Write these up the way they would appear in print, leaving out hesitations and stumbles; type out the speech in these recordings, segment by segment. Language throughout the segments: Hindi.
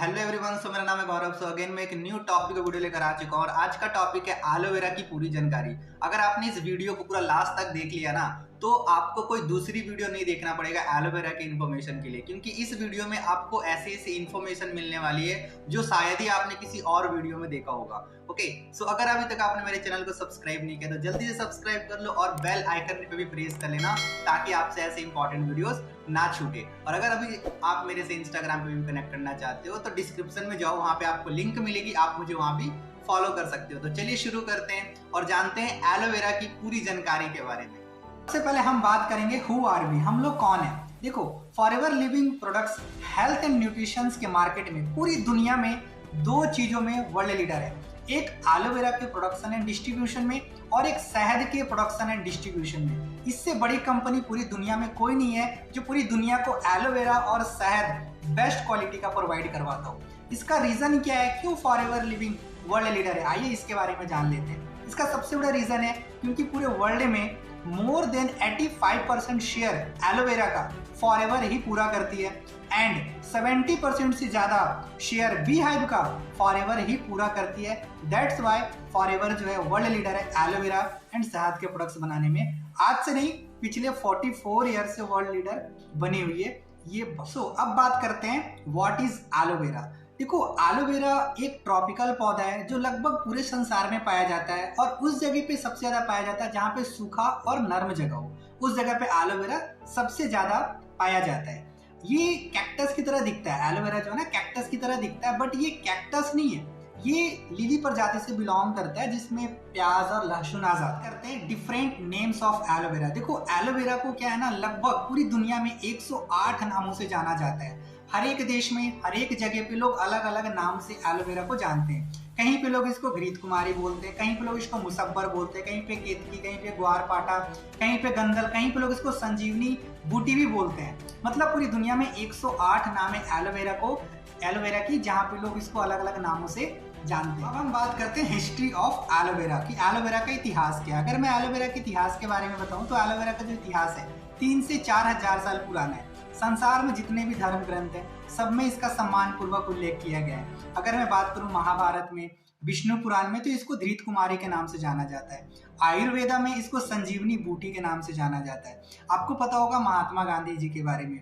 हेलो एवरीवन, सो मेरा नाम है गौरव। सो अगेन मैं एक न्यू टॉपिक का वीडियो लेकर आ चुका हूँ और आज का टॉपिक है एलोवेरा की पूरी जानकारी। अगर आपने इस वीडियो को पूरा लास्ट तक देख लिया ना तो आपको कोई दूसरी वीडियो नहीं देखना पड़ेगा एलोवेरा के इन्फॉर्मेशन के लिए, क्योंकि इस वीडियो में आपको ऐसी ऐसी इन्फॉर्मेशन मिलने वाली है जो शायद ही आपने किसी और वीडियो में देखा होगा। ओके, सो अगर अभी तक आपने मेरे चैनल को सब्सक्राइब नहीं किया तो जल्दी से सब्सक्राइब कर लो और बेल आइकन पे भी प्रेस कर लेना ताकि आपसे ऐसे इंपॉर्टेंट वीडियोस ना छूटे। और अगर अभी आप मेरे से इंस्टाग्राम पे भी कनेक्ट करना चाहते हो तो डिस्क्रिप्शन में जाओ, वहां पे आपको लिंक मिलेगी, आप मुझे वहां भी फॉलो कर सकते हो। तो चलिए शुरू करते हैं और जानते हैं एलोवेरा की पूरी जानकारी के बारे में। सबसे पहले हम बात करेंगे हु आर वी, हम लोग कौन है। देखो, forever living products health and nutrition के मार्केट में पूरी दुनिया में दो चीजों में वर्ल्ड लीडर है। एक एलोवेरा के प्रोडक्शन एंड डिस्ट्रीब्यूशन में और एक शहद के प्रोडक्शन एंड डिस्ट्रीब्यूशन में। इससे बड़ी कंपनी पूरी दुनिया में कोई नहीं है जो पूरी दुनिया को एलोवेरा और शहद बेस्ट क्वालिटी का प्रोवाइड करवाता हो। इसका रीजन क्या है, क्यों फॉरएवर लिविंग वर्ल्ड लीडर है? आइए इसके बारे में जान लेते हैं। इसका सबसे बड़ा रीजन है क्योंकि पूरे वर्ल्ड में मोर देन 85% शेयर एलोवेरा का फॉरएवर ही पूरा करती है एंड 70% से ज्यादा शेयर बी हाइव का फॉरएवर ही पूरा करती है। दैट्स वाई फॉरएवर जो है वर्ल्ड लीडर है एलोवेरा एंड शहद के प्रोडक्ट्स बनाने में। आज से नहीं, पिछले 44 ईयर से वर्ल्ड लीडर बनी हुई है ये। अब बात करते हैं व्हाट इज एलोवेरा। देखो, एलोवेरा एक ट्रॉपिकल पौधा है जो लगभग पूरे संसार में पाया जाता है और उस जगह पे सबसे ज्यादा पाया जाता है जहाँ पे सूखा और नर्म जगह हो, उस जगह पे एलोवेरा सबसे ज्यादा पाया जाता है। ये कैक्टस की तरह दिखता है, एलोवेरा जो है ना कैक्टस की तरह दिखता है, बट ये कैक्टस नहीं है, ये लिली प्रजाति से बिलोंग करता है जिसमें प्याज और लहसुन आजाद करते हैं। Different names of aloe vera. देखो, एलोवेरा को क्या है ना, लगभग पूरी दुनिया में 108 नामों से जाना जाता है। हर एक देश में हर एक जगह पे लोग अलग अलग नाम से एलोवेरा को जानते हैं। कहीं पे लोग इसको घृत कुमारी बोलते हैं, कहीं पे लोग इसको मुसब्बर बोलते हैं, कहीं पे केतकी, कहीं पे ग्वारपाठा, कहीं पे गंदल, कहीं पे लोग इसको संजीवनी बूटी भी बोलते हैं। मतलब पूरी दुनिया में 108 नाम है एलोवेरा की, जहाँ पे लोग इसको अलग अलग नामों से जानते हैं। अब हम बात करते हैं हिस्ट्री ऑफ एलोवेरा की, एलोवेरा का इतिहास क्या है। अगर मैं एलोवेरा के इतिहास के बारे में बताऊं तो एलोवेरा का जो इतिहास है 3 से 4,000 साल पुराना है। संसार में जितने भी धर्म ग्रंथ हैं सब में इसका सम्मान पूर्वक उल्लेख किया गया है। अगर मैं बात करूं महाभारत में, विष्णु पुराण में तो इसको धृत कुमारी के नाम से जाना जाता है। आयुर्वेदा में इसको संजीवनी बूटी के नाम से जाना जाता है। आपको पता होगा महात्मा गांधी जी के बारे में,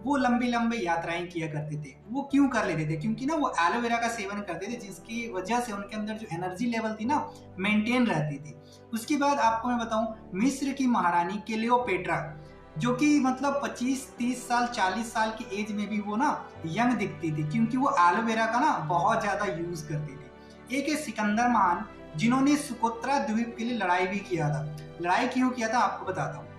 वो लंबी लंबी यात्राएं किया करते थे। वो क्यों कर लेते थे? क्योंकि ना वो एलोवेरा का सेवन करते थे, जिसकी वजह से उनके अंदर जो एनर्जी लेवल थी ना मेंटेन रहती थी। उसके बाद आपको मैं बताऊं, मिस्र की महारानी क्लियोपेट्रा, जो कि मतलब 25-30 साल 40 साल की एज में भी वो ना यंग दिखती थी, क्योंकि वो एलोवेरा का ना बहुत ज्यादा यूज करती थी। एक सिकंदर महान, जिन्होंने सुकोत्रा द्वीप के लिए लड़ाई भी किया था। लड़ाई क्यों किया था आपको बताता हूँ।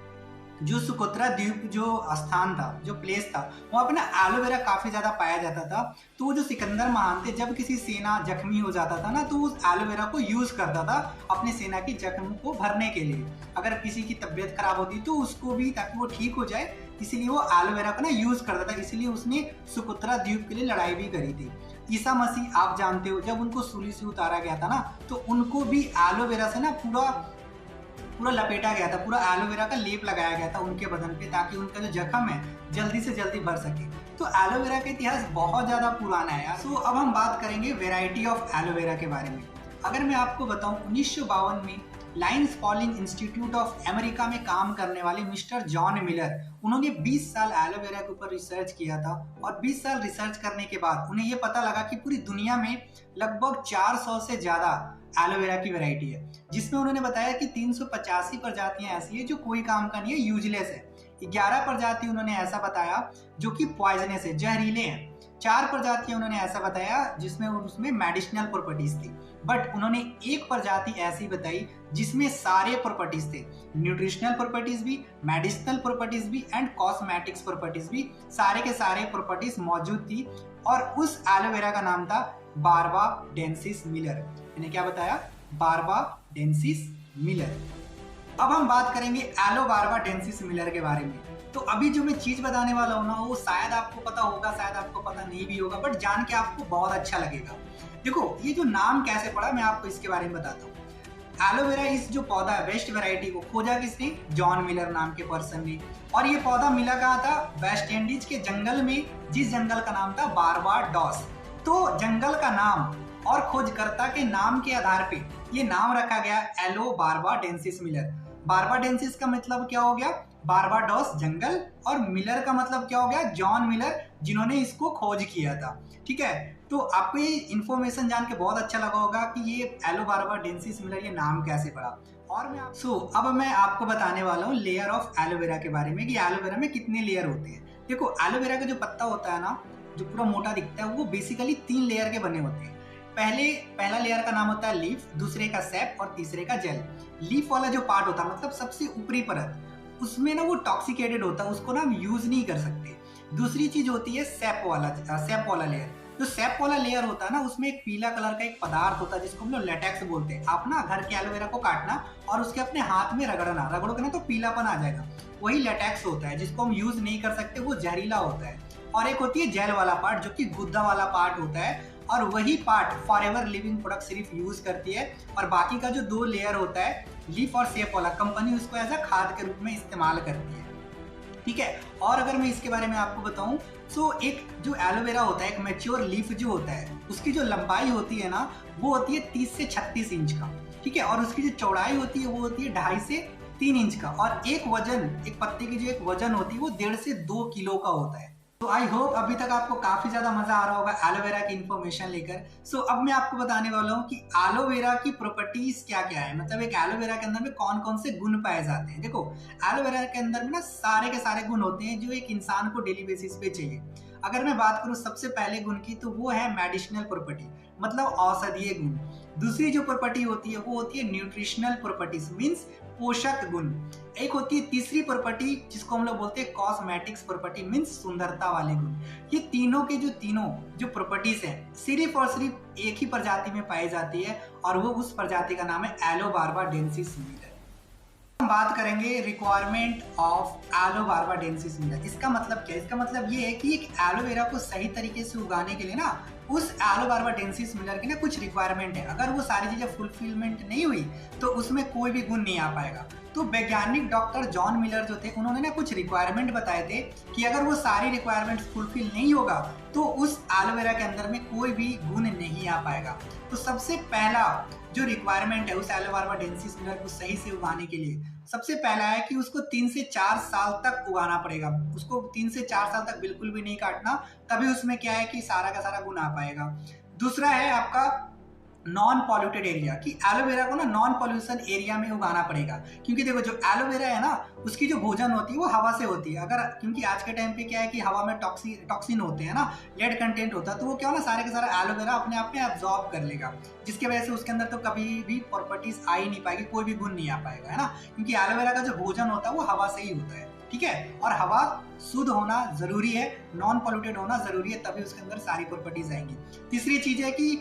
जो सुकोत्रा द्वीप जो स्थान था, जो प्लेस था, वहाँ पे ना एलोवेरा काफी ज्यादा पाया जाता था। तो वो जो सिकंदर महान थे, जब किसी सेना जख्मी हो जाता था ना तो उस एलोवेरा को यूज करता था अपनी सेना की जख्म को भरने के लिए। अगर किसी की तबीयत खराब होती तो उसको भी, ताकि वो ठीक हो जाए, इसीलिए वो एलोवेरा को ना यूज करता था। इसीलिए उसने सुकोत्रा द्वीप के लिए लड़ाई भी करी थी। ईसा मसीह आप जानते हो, जब उनको सूली से उतारा गया था ना तो उनको भी एलोवेरा से ना पूरा लपेटा गया था, पूरा एलोवेरा का लेप लगाया गया था उनके बदन पे, ताकि उनका जो जख्म है जल्दी से जल्दी भर सके। तो एलोवेरा का इतिहास बहुत ज्यादा पुराना है यार। तो अब हम बात करेंगे वेराइटी ऑफ एलोवेरा के बारे में। अगर मैं आपको बताऊं, 1952 में lines polling institute of America में काम करने वाले मिस्टर जॉन मिलर, उन्होंने 20 साल एलोवेरा के ऊपर रिसर्च किया था और 20 साल रिसर्च करने के बाद उन्हें यह पता लगा कि पूरी दुनिया में लगभग 400 से ज्यादा एलोवेरा की वैरायटी है, जिसमें उन्होंने बताया कि 385 प्रजातियां ऐसी है जो कोई काम का नहीं है, यूजलेस है। 11 प्रजाति उन्होंने ऐसा बताया जो कि पॉइजनस है, जहरीले हैं। 4 प्रजातियां उन्होंने ऐसा बताया जिसमें उसमें मेडिसिनल प्रॉपर्टीज थी। बट उन्होंने एक प्रजाति ऐसी बताई जिसमें सारे प्रॉपर्टीज थे, न्यूट्रिशनल प्रॉपर्टीज भी, मेडिसिनल प्रॉपर्टीज भी एंड कॉस्मेटिक्स प्रॉपर्टीज भी, सारे के सारे प्रॉपर्टीज मौजूद थी। और उस एलोवेरा का नाम था बारबाडेंसिस मिलर। मैंने क्या बताया? Barbadensis Miller. अब हम बात करेंगे एलो बारबाडेंसिस मिलर के बारे में। तो अभी जो मैं चीज बताने वाला हूँ ना, वो शायद आपको पता होगा, शायद आपको पता नहीं भी होगा, बट जान के आपको बहुत अच्छा लगेगा। देखो, ये जो नाम कैसे पड़ा मैं आपको इसके बारे में बताता हूँ। एलोवेरा इस जो पौधा है, वेस्ट वैरायटी को खोजा किसने? जॉन मिलर नाम के पर्सन ने। और ये पौधा मिला कहाँ था? वेस्ट इंडीज के जंगल में, जिस जंगल का नाम था बारबाडोस। तो जंगल का नाम और खोजकर्ता के नाम के आधार पे ये नाम रखा गया एलो बारबाडेंसिस मिलर। बारबाडेंसिस का मतलब क्या हो गया? बारबाडोस जंगल, और मिलर का मतलब क्या हो गया? जॉन मिलर, जिन्होंने इसको खोज किया था। ठीक है, तो आपको ये इन्फॉर्मेशन जान के बहुत अच्छा लगा होगा कि ये एलो बारबाडेंसिस मिलर ये नाम कैसे पड़ा। और अब मैं आपको बताने वाला हूँ लेयर ऑफ एलोवेरा के बारे में कि एलोवेरा में कितने लेयर होते हैं। देखो, एलोवेरा का जो पत्ता होता है ना, जो पूरा मोटा दिखता है, वो बेसिकली 3 लेयर के बने होते हैं। पहला लेयर का नाम होता है लीफ, दूसरे का सेप और तीसरे का जेल। लीफ वाला जो पार्ट होता है, मतलब सबसे ऊपरी परत, उसमें ना वो टॉक्सिकेटेड होता है, उसको ना हम यूज नहीं कर सकते। दूसरी चीज होती है सेप वाला लेयर। जो सेप वाला लेयर होता है ना, उसमें एक पीला कलर का एक पदार्थ होता है जिसको हम लोग लेटेक्स बोलते हैं। आप ना घर के एलोवेरा को काटना और उसके अपने हाथ में रगड़ोगे ना तो पीलापन आ जाएगा, वही लेटेक्स होता है जिसको हम यूज नहीं कर सकते, वो जहरीला होता है। और एक होती है जेल वाला पार्ट, जो कि गुद्दा वाला पार्ट होता है, और वही पार्ट फॉरएवर लिविंग प्रोडक्ट सिर्फ यूज करती है। और बाकी का जो 2 लेयर होता है लीफ और सेप वाला, कंपनी उसको एज अ खाद के रूप में इस्तेमाल करती है। ठीक है, और अगर मैं इसके बारे में आपको बताऊं तो एक जो एलोवेरा होता है, एक मैच्योर लीफ जो होता है, उसकी जो लंबाई होती है ना, वो होती है 30 से 36 इंच का। ठीक है, और उसकी जो चौड़ाई होती है वो होती है 2.5 से 3 इंच का। और एक पत्ते की जो एक वजन होती है वो 1.5 से 2 किलो का होता है। तो आई होप अभी तक आपको काफी ज्यादा मजा आ रहा होगा एलोवेरा की इन्फॉर्मेशन लेकर। सो अब मैं आपको बताने वाला हूँ कि एलोवेरा की प्रॉपर्टीज क्या क्या है, मतलब एक एलोवेरा के अंदर में कौन कौन से गुण पाए जाते हैं। देखो, एलोवेरा के अंदर में ना सारे के सारे गुण होते हैं जो एक इंसान को डेली बेसिस पे चाहिए। अगर मैं बात करूँ सबसे पहले गुण की, तो वो है मेडिसिनल प्रॉपर्टी, मतलब औषधीय गुण। दूसरी जो प्रॉपर्टी होती है वो होती है न्यूट्रिशनल प्रॉपर्टीज, मीन्स पोषक गुण। एक होती है तीसरी प्रॉपर्टी जिसको हम लोग बोलते हैं कॉस्मेटिक्स प्रॉपर्टी, मीन्स सुंदरता वाले गुण। ये तीनों जो प्रॉपर्टीज है सिर्फ और सिर्फ एक ही प्रजाति में पाई जाती है, और वो उस प्रजाति का नाम है एलो बारबाडेंसिस मिलर। हम बात करेंगे requirement of aloe barbadensis Miller. इसका मतलब क्या है? इसका मतलब ये है कि एक एलोवेरा को सही तरीके से उगाने के लिए ना उस एलो बारबाडेंसिस मिलर की ना कुछ रिक्वायरमेंट है। अगर वो सारी चीजें फुलफिलमेंट नहीं हुई तो उसमें कोई भी गुण नहीं आ पाएगा। तो वैज्ञानिक डॉक्टर जॉन मिलर जो थे, उन्होंने ना कुछ रिक्वायरमेंट बताए थे कि अगर वो सारी रिक्वायरमेंट्स फुलफिल नहीं होगा तो उस एलोवेरा के अंदर में कोई भी गुण नहीं आ पाएगा। तो सबसे पहला जो रिक्वायरमेंट है उस एलो बारबाडेंसिस मिलर को सही से उगाने के लिए, सबसे पहला है कि उसको 3 से 4 साल तक उगाना पड़ेगा। उसको 3 से 4 साल तक बिल्कुल भी नहीं काटना, तभी उसमें क्या है कि सारा का सारा गुण आ पाएगा। दूसरा है आपका नॉन पॉल्यूटेड एरिया, कि एलोवेरा को ना नॉन पॉल्यूशन एरिया में उगाना पड़ेगा। क्योंकि देखो, जो एलोवेरा है ना, उसकी जो भोजन होती है वो हवा से होती है। अगर क्योंकि आज के टाइम पे क्या है कि हवा में टॉक्सिन होते हैं ना, लेड कंटेंट होता है, तो वो क्या हो ना सारे का सारा एलोवेरा अपने आप में एब्जॉर्ब कर लेगा, जिसकी वजह से उसके अंदर तो कभी भी प्रॉपर्टीज आ ही नहीं पाएगी, कोई भी गुण नहीं आ पाएगा, है ना। क्योंकि एलोवेरा का जो भोजन होता है वो हवा से ही होता है। ठीक है, और हवा शुद्ध होना जरूरी है, नॉन पॉल्यूटेड होना जरूरी है, तभी उसके अंदर सारी प्रॉपर्टीज आएंगी। तीसरी चीज है कि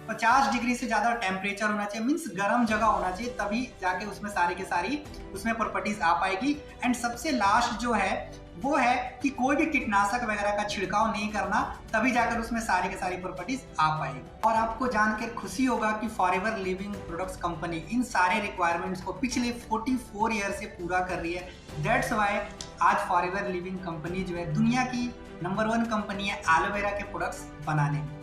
50 डिग्री से ज्यादा टेम्परेचर होना चाहिए, मीन्स गर्म जगह होना चाहिए, तभी जाके उसमें सारी के सारी उसमें प्रॉपर्टीज आ पाएगी। एंड सबसे लास्ट जो है वो है कि कोई भी कीटनाशक वगैरह का छिड़काव नहीं करना, तभी जाकर उसमें सारी के सारी प्रॉपर्टीज आ पाएगी। और आपको जानकर खुशी होगा कि फॉरएवर लिविंग प्रोडक्ट्स कंपनी इन सारे रिक्वायरमेंट्स को पिछले 44 ईयर से पूरा कर रही है। दैट्स वाई आज फॉरएवर लिविंग कंपनी जो है दुनिया की नंबर 1 कंपनी है एलोवेरा के प्रोडक्ट्स बनाने में।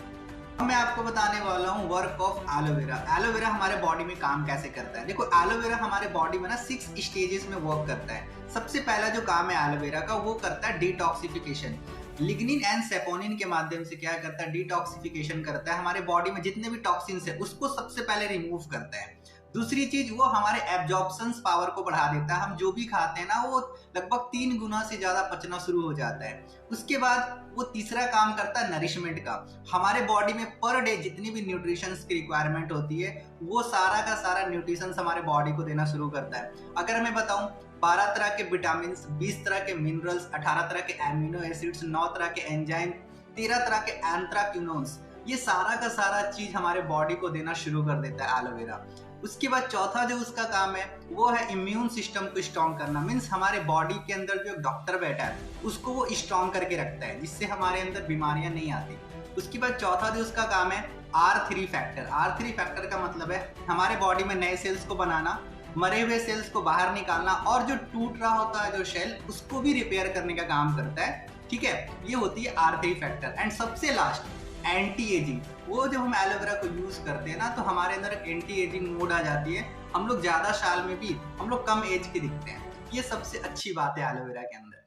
मैं आपको बताने वाला हूँ वर्क ऑफ एलोवेरा। एलोवेरा हमारे बॉडी में काम कैसे करता है। देखो, एलोवेरा हमारे बॉडी में ना 6 स्टेजेस में वर्क करता है। सबसे पहला जो काम है एलोवेरा का, वो करता है डिटॉक्सिफिकेशन। लिग्निन एंड सेपोनिन के माध्यम से क्या करता है, डिटॉक्सिफिकेशन करता है। हमारे बॉडी में जितने भी टॉक्सिन्स है उसको सबसे पहले रिमूव करता है। दूसरी चीज, वो हमारे एब्जॉर्प्शन पावर को बढ़ा देता है। हम जो भी खाते हैं ना, वो लगभग 3 गुना से ज्यादा पचना शुरू हो जाता है। उसके बाद वो तीसरा काम करता है नरिशमेंट का। हमारे बॉडी में पर डे जितनी भी न्यूट्रिशन की रिक्वायरमेंट होती है, वो सारा का सारा न्यूट्रिशन हमारे बॉडी को देना शुरू करता है। अगर मैं बताऊं, 12 तरह के विटामिन, 20 तरह के मिनरल्स, 18 तरह के एमिनो एसिड्स, 9 तरह के एंजाइम, 13 तरह के एंथ्राक्विनोन्स, ये सारा का सारा चीज हमारे बॉडी को देना शुरू कर देता है एलोवेरा। उसके बाद चौथा जो उसका काम है वो है इम्यून सिस्टम को स्ट्रॉन्ग करना। मीन्स हमारे बॉडी के अंदर जो डॉक्टर बैठा है उसको वो स्ट्रॉन्ग करके रखता है, जिससे हमारे अंदर बीमारियां नहीं आती। उसके बाद चौथा जो उसका काम है R3 फैक्टर। R3 फैक्टर का मतलब है हमारे बॉडी में नए सेल्स को बनाना, मरे हुए सेल्स को बाहर निकालना, और जो टूट रहा होता है जो सेल, उसको भी रिपेयर करने का काम करता है। ठीक है, ये होती है R3 फैक्टर। एंड सबसे लास्ट एंटी एजिंग। वो जब हम एलोवेरा को यूज करते हैं ना तो हमारे अंदर एक एंटी एजिंग मोड आ जाती है, हम लोग ज्यादा साल में भी हम लोग कम एज के दिखते हैं। ये सबसे अच्छी बात है एलोवेरा के अंदर।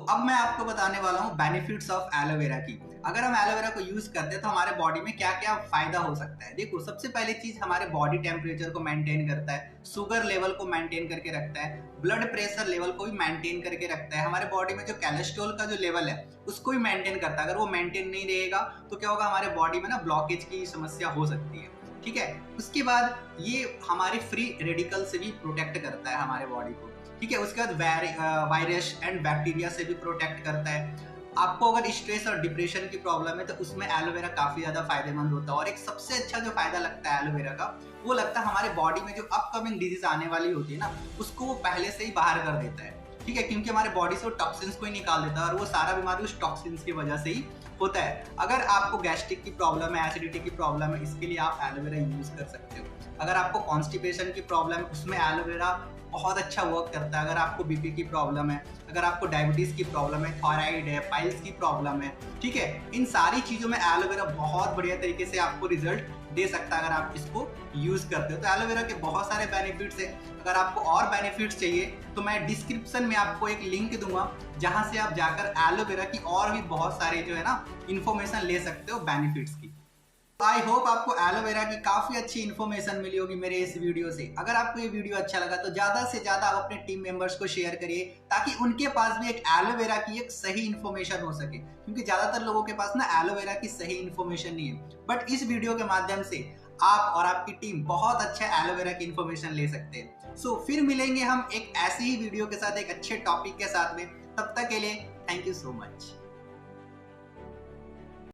अब मैं आपको बताने वाला हूँ बेनिफिट्स ऑफ एलोवेरा की। अगर हम एलोवेरा को यूज करते हैं तो हमारे बॉडी में क्या क्या फायदा हो सकता है। देखो, सबसे पहली चीज हमारे बॉडी टेम्परेचर को मेंटेन करता है, शुगर लेवल को मेंटेन करके रखता है, ब्लड प्रेशर लेवल को भी मेंटेन करके रखता है, हमारे बॉडी में जो कोलेस्ट्रॉल का जो लेवल है उसको भी मेंटेन करता है। अगर वो मेंटेन नहीं रहेगा तो क्या होगा, हमारे बॉडी में ना ब्लॉकेज की समस्या हो सकती है। ठीक है, उसके बाद ये हमारे फ्री रेडिकल से भी प्रोटेक्ट करता है हमारे बॉडी को। ठीक है, उसके बाद वायरस एंड बैक्टीरिया से भी प्रोटेक्ट करता है। आपको अगर स्ट्रेस और डिप्रेशन की प्रॉब्लम है तो उसमें एलोवेरा काफी ज्यादा फायदेमंद होता है। और एक सबसे अच्छा जो फायदा लगता है एलोवेरा का, वो लगता है हमारे बॉडी में जो अपकमिंग डिजीज आने वाली होती है ना, उसको वो पहले से ही बाहर कर देता है। ठीक है, क्योंकि हमारे बॉडी से वो टॉक्सिन्स को ही निकाल देता है और वो सारा बीमारी उस टॉक्सिन्स की वजह से ही होता है। अगर आपको गैस्ट्रिक की प्रॉब्लम है, एसिडिटी की प्रॉब्लम है, इसके लिए आप एलोवेरा यूज कर सकते हो। अगर आपको कॉन्स्टिपेशन की प्रॉब्लम है, उसमें एलोवेरा बहुत अच्छा वर्क करता है। अगर आपको बीपी की प्रॉब्लम है, अगर आपको डायबिटीज की प्रॉब्लम है, थायराइड है, पाइल्स की प्रॉब्लम है, ठीक है, इन सारी चीजों में एलोवेरा बहुत बढ़िया तरीके से आपको रिजल्ट दे सकता है अगर आप इसको यूज करते हो। तो एलोवेरा के बहुत सारे बेनिफिट्स है। अगर आपको और बेनिफिट्स चाहिए तो मैं डिस्क्रिप्शन में आपको एक लिंक दूंगा, जहां से आप जाकर एलोवेरा की और भी बहुत सारे जो है ना इंफॉर्मेशन ले सकते हो बेनिफिट्स की। आई होप आपको एलोवेरा की काफी अच्छी इन्फॉर्मेशन मिली होगी मेरे इस वीडियो से। अगर आपको ये वीडियो अच्छा लगा तो ज्यादा से ज्यादा आप अपने टीम मेंबर्स को शेयर करिए, ताकि उनके पास भी एक एलोवेरा की एक सही इन्फॉर्मेशन हो सके। क्योंकि ज्यादातर लोगों के पास ना एलोवेरा की सही इन्फॉर्मेशन नहीं है, बट इस वीडियो के माध्यम से आप और आपकी टीम बहुत अच्छा एलोवेरा की इन्फॉर्मेशन ले सकते हैं। फिर मिलेंगे हम एक ऐसी ही वीडियो के साथ, एक अच्छे टॉपिक के साथ में। तब तक के लिए थैंक यू सो मच।